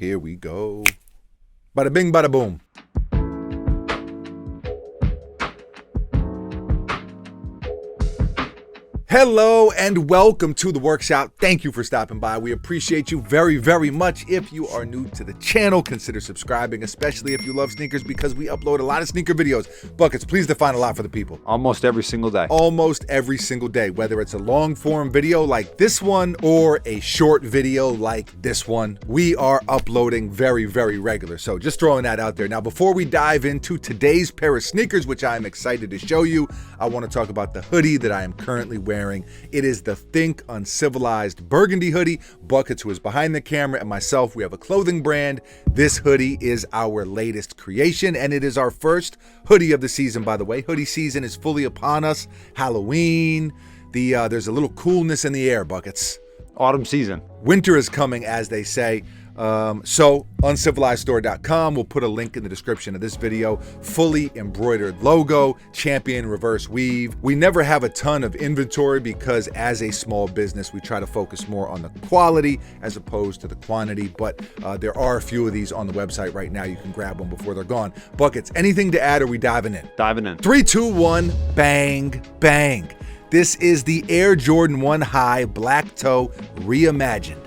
Here we go. Bada bing, bada boom. Hello and welcome to the workshop. Thank you for stopping by. We appreciate you very, very much. If you are new to the channel, consider subscribing, especially if you love sneakers, because we upload a lot of sneaker videos. Buckets, please define a lot for the people. Almost every single day. Almost every single day, whether it's a long form video like this one or a short video like this one. We are uploading very, very regular. So just throwing that out there. Now, before we dive into today's pair of sneakers, which I am excited to show you, I want to talk about the hoodie that I am currently wearing. It is the Think Uncivilized burgundy hoodie. Buckets, who is behind the camera, and myself, we have a clothing brand. This hoodie is our latest creation, and it is our first hoodie of the season, by the way. Hoodie season is fully upon us. Halloween. There's a little coolness in the air, Buckets. Autumn season. Winter is coming, as they say. So uncivilizedstore.com, we'll put a link in the description of this video. Fully embroidered logo, champion reverse weave. We never have a ton of inventory because as a small business, we try to focus more on the quality as opposed to the quantity, but there are a few of these on the website right now. You can grab them before they're gone. Buckets, anything to add, or are we diving in? Diving in. 3, 2, 1, bang, bang. This is the Air Jordan 1 High Black Toe Reimagined.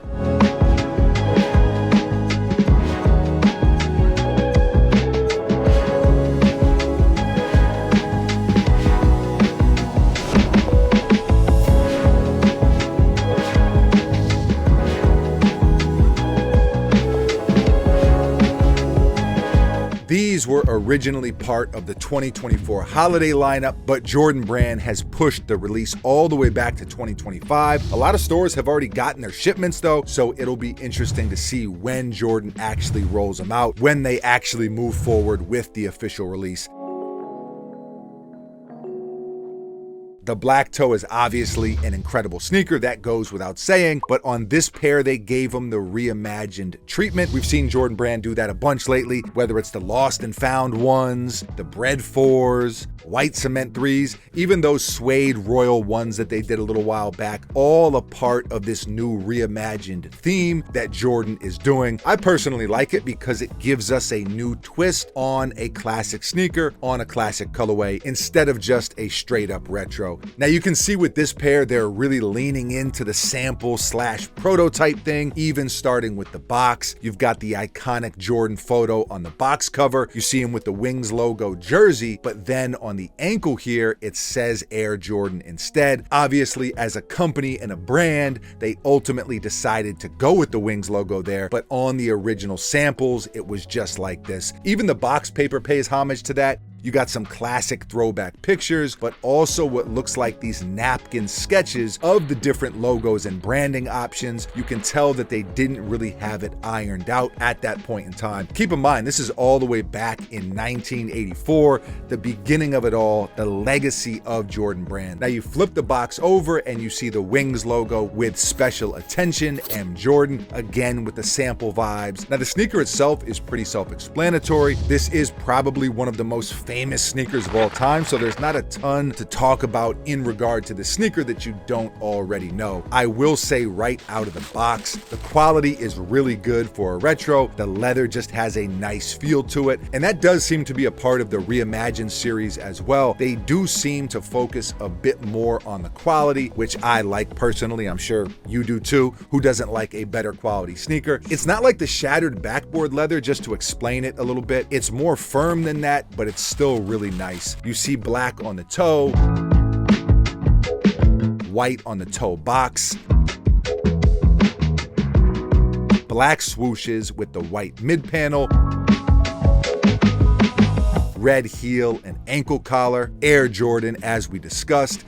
These were originally part of the 2024 holiday lineup, but Jordan Brand has pushed the release all the way back to 2025. A lot of stores have already gotten their shipments though, so it'll be interesting to see when Jordan actually rolls them out, when they actually move forward with the official release. The black toe is obviously an incredible sneaker, that goes without saying, but on this pair, they gave them the reimagined treatment. We've seen Jordan Brand do that a bunch lately, whether it's the lost and found ones, the bread 4s, white cement 3s, even those suede royal ones that they did a little while back, all a part of this new reimagined theme that Jordan is doing. I personally like it because it gives us a new twist on a classic sneaker, on a classic colorway, instead of just a straight up retro. Now you can see with this pair, they're really leaning into the sample / prototype thing, even starting with the box. You've got the iconic Jordan photo on the box cover. You see him with the Wings logo jersey, but then on the ankle here, it says Air Jordan instead. Obviously, as a company and a brand, they ultimately decided to go with the Wings logo there, but on the original samples, it was just like this. Even the box paper pays homage to that. You got some classic throwback pictures, but also what looks like these napkin sketches of the different logos and branding options. You can tell that they didn't really have it ironed out at that point in time. Keep in mind, this is all the way back in 1984, the beginning of it all, the legacy of Jordan Brand. Now you flip the box over and you see the Wings logo with special attention, M. Jordan, again with the sample vibes. Now the sneaker itself is pretty self-explanatory. This is probably one of the most famous sneakers of all time, so there's not a ton to talk about in regard to the sneaker that you don't already know. I will say right out of the box, the quality is really good for a retro. The leather just has a nice feel to it, and that does seem to be a part of the Reimagined series as well. They do seem to focus a bit more on the quality, which I like personally. I'm sure you do too. Who doesn't like a better quality sneaker? It's not like the shattered backboard leather, just to explain it a little bit. It's more firm than that, but it's still really nice. You see black on the toe, white on the toe box, black swooshes with the white mid panel, red heel and ankle collar, Air Jordan as we discussed,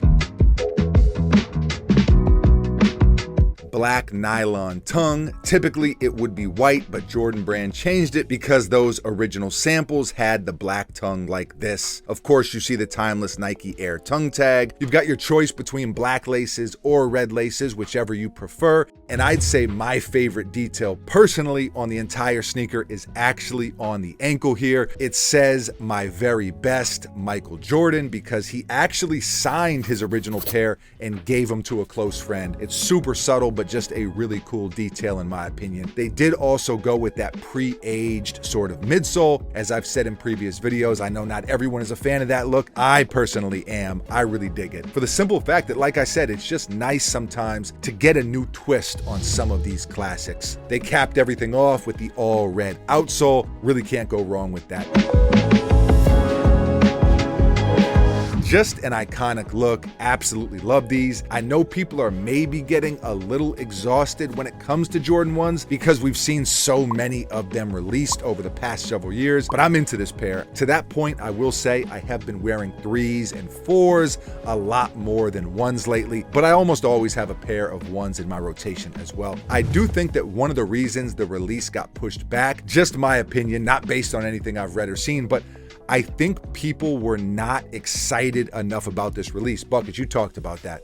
black nylon tongue. Typically it would be white, but Jordan Brand changed it because those original samples had the black tongue like this. Of course, you see the timeless Nike Air tongue tag. You've got your choice between black laces or red laces, whichever you prefer. And I'd say my favorite detail personally on the entire sneaker is actually on the ankle here. It says "My very best Michael Jordan" because he actually signed his original pair and gave them to a close friend. It's super subtle, but but just a really cool detail in my opinion. They did also go with that pre-aged sort of midsole. As I've said in previous videos, I know not everyone is a fan of that look. I personally am. I really dig it. For the simple fact that, like I said, it's just nice sometimes to get a new twist on some of these classics. They capped everything off with the all red outsole. Really can't go wrong with that. Just an iconic look. Absolutely love these. I know people are maybe getting a little exhausted when it comes to Jordan 1s because we've seen so many of them released over the past several years, but I'm into this pair. To that point, I will say I have been wearing 3s and 4s a lot more than 1s lately, but I almost always have a pair of 1s in my rotation as well. I do think that one of the reasons the release got pushed back, just my opinion, not based on anything I've read or seen, but I think people were not excited enough about this release. Bucket, you talked about that.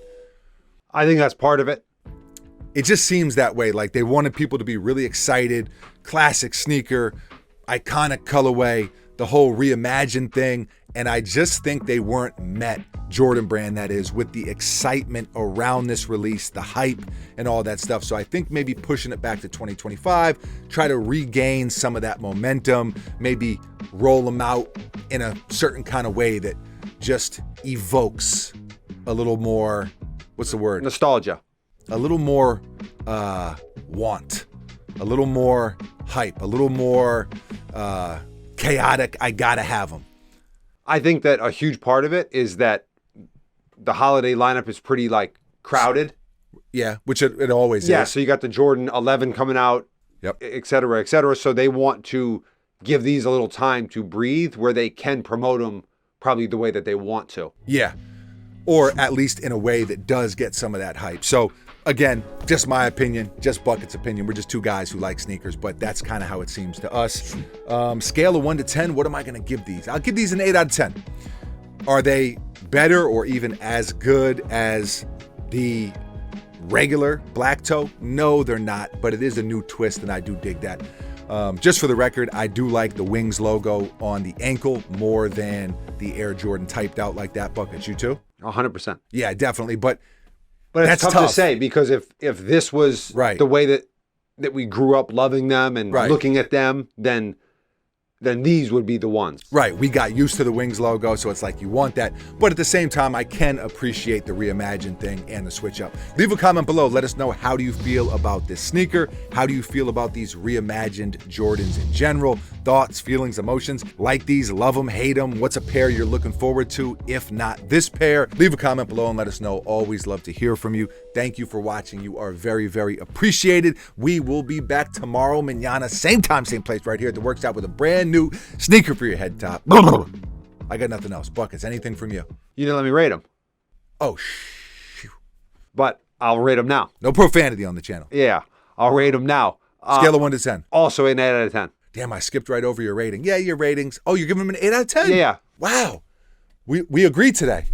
I think that's part of it. It just seems that way. Like they wanted people to be really excited. Classic sneaker, iconic colorway, the whole reimagined thing. And I just think they weren't met, Jordan Brand that is, with the excitement around this release, the hype and all that stuff. So I think maybe pushing it back to 2025, try to regain some of that momentum, maybe roll them out in a certain kind of way that just evokes a little more, what's the word? Nostalgia. A little more want, a little more hype, a little more chaotic. I gotta have them. I think that a huge part of it is that the holiday lineup is pretty like crowded. Yeah, which it always Yeah, is. so you got the Jordan 11 coming out, Yep. et cetera, et cetera. So they want to give these a little time to breathe where they can promote them probably the way that they want to. Yeah, or at least in a way that does get some of that hype. So again, just my opinion, just Bucket's opinion. We're just two guys who like sneakers, but that's kind of how it seems to us. Scale of 1 to 10, what am I going to give these? I'll give these an 8 out of 10. Are they better or even as good as the regular black toe? No, they're not, but it is a new twist and I do dig that. Just for the record, I do like the Wings logo on the ankle more than the Air Jordan typed out like that. Bucket, you too? 100%. Yeah, definitely. But it's that's tough to say because if this was right. the way that we grew up loving them and right. looking at them, then these would be the ones. Right. We got used to the Wings logo, so it's like you want that. But at the same time, I can appreciate the reimagined thing and the switch up. Leave a comment below. Let us know, how do you feel about this sneaker? How do you feel about these reimagined Jordans in general? Thoughts, feelings, emotions. Like these, love them, hate them. What's a pair you're looking forward to, if not this pair? Leave a comment below and let us know. Always love to hear from you. Thank you for watching. You are very, very appreciated. We will be back tomorrow, mañana, same time, same place, right here at the Workshop with a brand new sneaker for your head top. I got nothing else. Buckets, anything from you? You didn't let me rate them. Oh, shoot. But I'll rate them now. No profanity on the channel. Yeah, I'll rate them now. Scale of 1 to 10. Also an 8 out of 10. Damn, I skipped right over your rating. Yeah, your ratings. Oh, you're giving them an 8 out of 10? Yeah. Wow. We agreed today.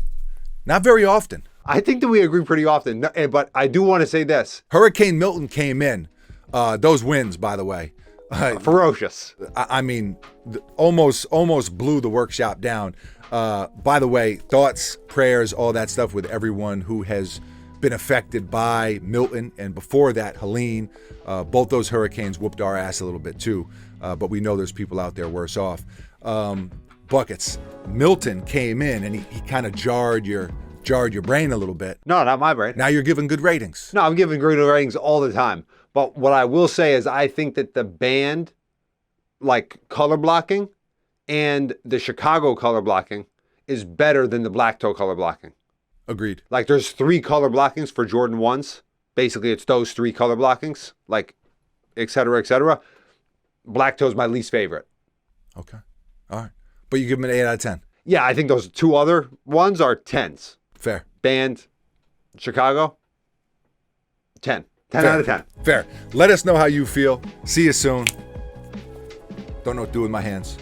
Not very often. I think that we agree pretty often. But I do want to say this. Hurricane Milton came in. Those wins, by the way. Ferocious. I mean, almost blew the workshop down. By the way, thoughts, prayers, all that stuff with everyone who has been affected by Milton, and before that, Helene. Both those hurricanes whooped our ass a little bit too, but we know there's people out there worse off. Buckets. Milton came in and he kind of jarred your brain a little bit. No, not my brain. Now you're giving good ratings. No, I'm giving good ratings all the time. But what I will say is I think that the band, like color blocking, and the Chicago color blocking is better than the black toe color blocking. Agreed. Like there's 3 color blockings for Jordan 1s. Basically, it's those 3 color blockings, like et cetera, et cetera. Black toe is my least favorite. Okay. All right. But you give them an 8 out of 10. Yeah, I think those 2 other ones are 10s. Fair. Band, Chicago, 10. 10 Fair. out of 10. Fair. Let us know how you feel. See you soon. Don't know what to do with my hands.